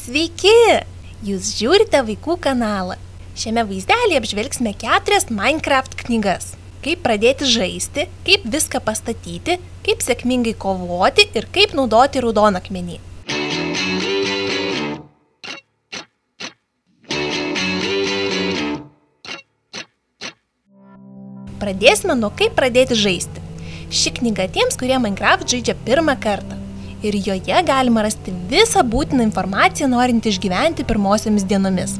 Sveiki! Jūs žiūrite vaikų kanalą. Šiame vaizdelėje apžvelgsime 4 Minecraft knygas. Kaip pradėti žaisti, kaip viską pastatyti, kaip sėkmingai kovoti ir kaip naudoti raudonakmenį. Pradėsime nuo kaip pradėti žaisti. Ši knyga tiems, kurie Minecraft žaidžia pirmą kartą. Ir joje galima rasti visą būtiną informaciją, norint išgyventi pirmosiomis dienomis.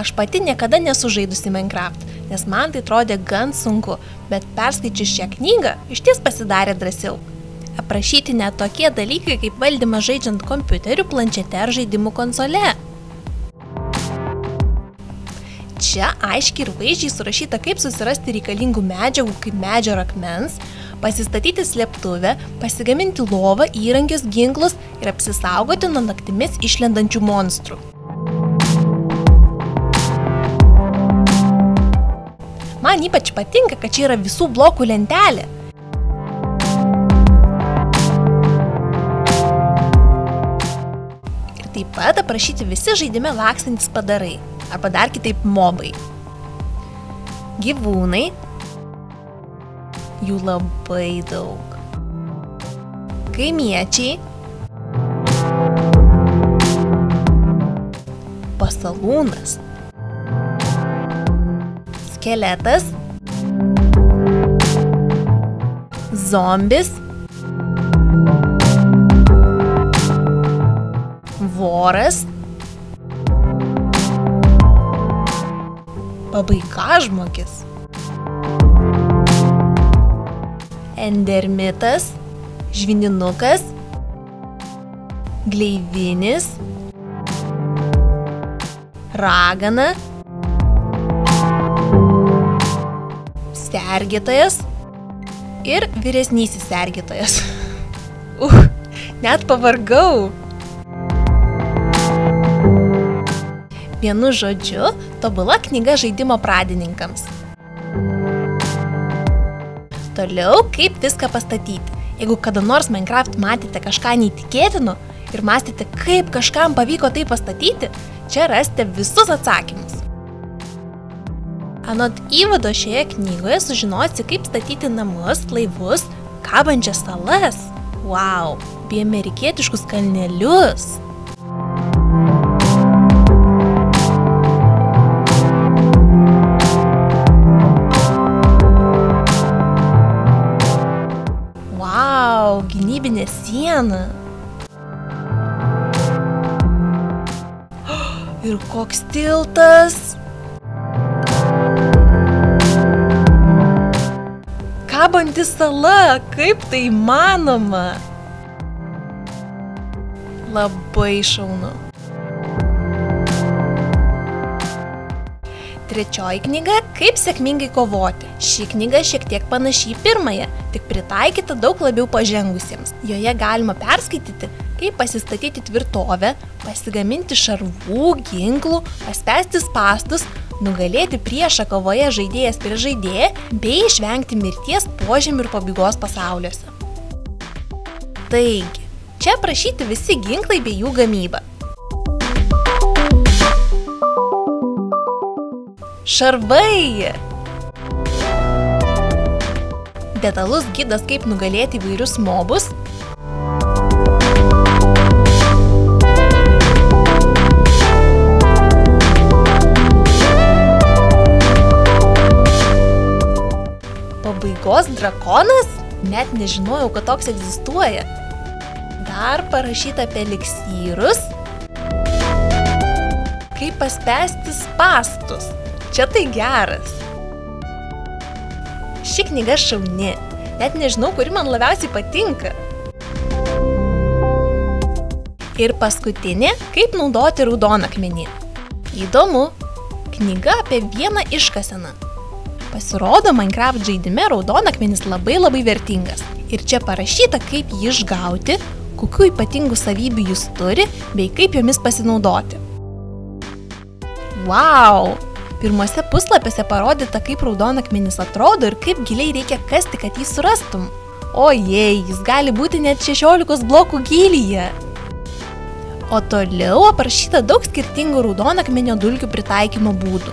Aš pati niekada nesu žaidusi Minecraft, nes man tai atrodė gan sunku, bet perskaičius šią knygą išties pasidarė drąsiau. Aprašyti net tokie dalykai kaip valdymas žaidžiant kompiuteriu, planšete ar žaidimų konsole. Čia aiškiai ir vaizdžiai surašyta, kaip susirasti reikalingų medžiagų kaip medžio ar akmens, pasistatyti slėptuvę, pasigaminti lovą, įrankius, ginklus ir apsisaugoti nuo naktimis išlendančių monstrų. Man ypač patinka, kad čia yra visų blokų lentelė. Ir taip pat aprašyti visi žaidime lakstantys padarai, arba dar kitaip mobai. Gyvūnai. Jų labai daug. Kaimiečiai. Pasalūnas. Skeletas. Zombis. Voras. Pabaigažmogis. Endermitas, žvyninukas, gleivinis, ragana, sergėtojas ir vyresnysis sergėtojas. Net pavargau. Vienu žodžiu, tobula knyga žaidimo pradininkams. Toliau, kaip viską pastatyti. Jeigu kada nors Minecraft matėte kažką neįtikėtino ir mąstėte, kaip kažkam pavyko tai pastatyti, čia rasite visus atsakymus. Anot įvado šioje knygoje sužinosi, kaip statyti namus, laivus, kabančias salas, wow, bei amerikietiškus kalnelius. Gynybinė siena. Ir koks tiltas. Kabanti sala, kaip tai įmanoma? Labai šaunu. Trečioji knyga – kaip sėkmingai kovoti. Ši knyga šiek tiek panaši į pirmąją, tik pritaikyta daug labiau pažengusiems. Joje galima perskaityti, kaip pasistatyti tvirtovę, pasigaminti šarvų, ginklų, paspęsti spąstus, nugalėti priešą kovoje žaidėjas prieš žaidėją, bei išvengti mirties, požemių ir pabaigos pasauliuose. Taigi, čia aprašyti visi ginklai bei jų gamyba. Šarvai! Detalus gidas, kaip nugalėti įvairius mobus. Pabaigos drakonas? Net nežinojau, kad toks egzistuoja. Dar parašyta apie eliksyrus. Kaip paspęsti spąstus. Čia tai geras. Ši knyga šauni. Net nežinau, kuri man labiausiai patinka. Ir paskutinė, kaip naudoti raudonakmenį. Įdomu. Knyga apie vieną iškaseną. Pasirodo, Minecraft žaidime raudonakmenis labai vertingas. Ir čia parašyta, kaip jį išgauti, kokių ypatingų savybių jis turi, bei kaip jomis pasinaudoti. Wow! Pirmuose puslapiuose parodyta, kaip raudonakmenis atrodo ir kaip giliai reikia kasti, kad jį surastum. Ojei, jis gali būti net 16 blokų gylyje. O toliau aprašyta daug skirtingų raudonakmenio dulkių pritaikymo būdų.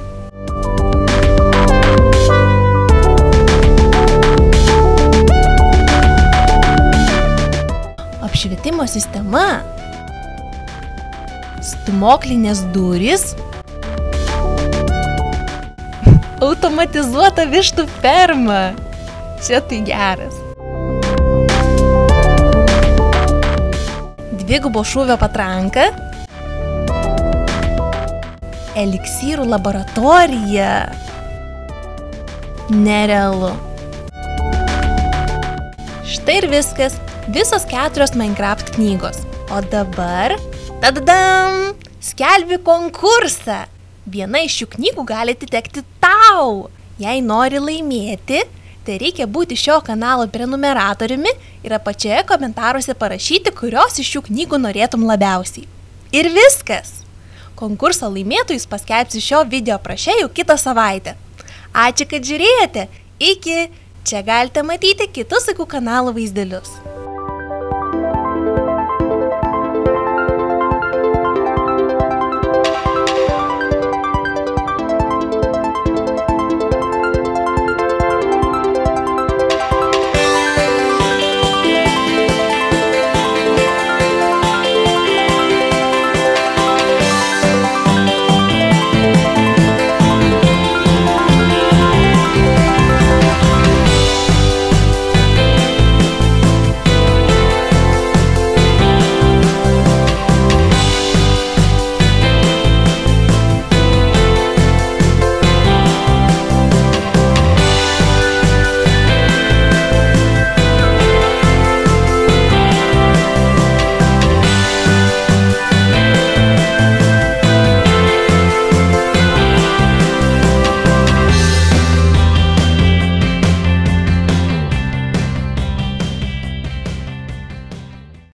Apšvietimo sistema, stūmoklinės durys, automatizuota vištų ferma. Čia tai geras. Dvigubo šūvio patranka, eliksyrų laboratorija. Nerealu. Štai ir viskas. Visos 4 Minecraft knygos. O dabar, tadadam, skelbiu konkursą. Viena iš šių knygų gali atitekti tau. Jei nori laimėti, tai reikia būti šio kanalo prenumeratoriumi ir apačioje komentaruose parašyti, kurios iš šių knygų norėtum labiausiai. Ir viskas. Konkurso laimėtojus paskelbsiu šio video apraše jau kitą savaitę. Ačiū, kad žiūrėjote. Iki. Čia galite matyti kitus kanalo vaizdelius.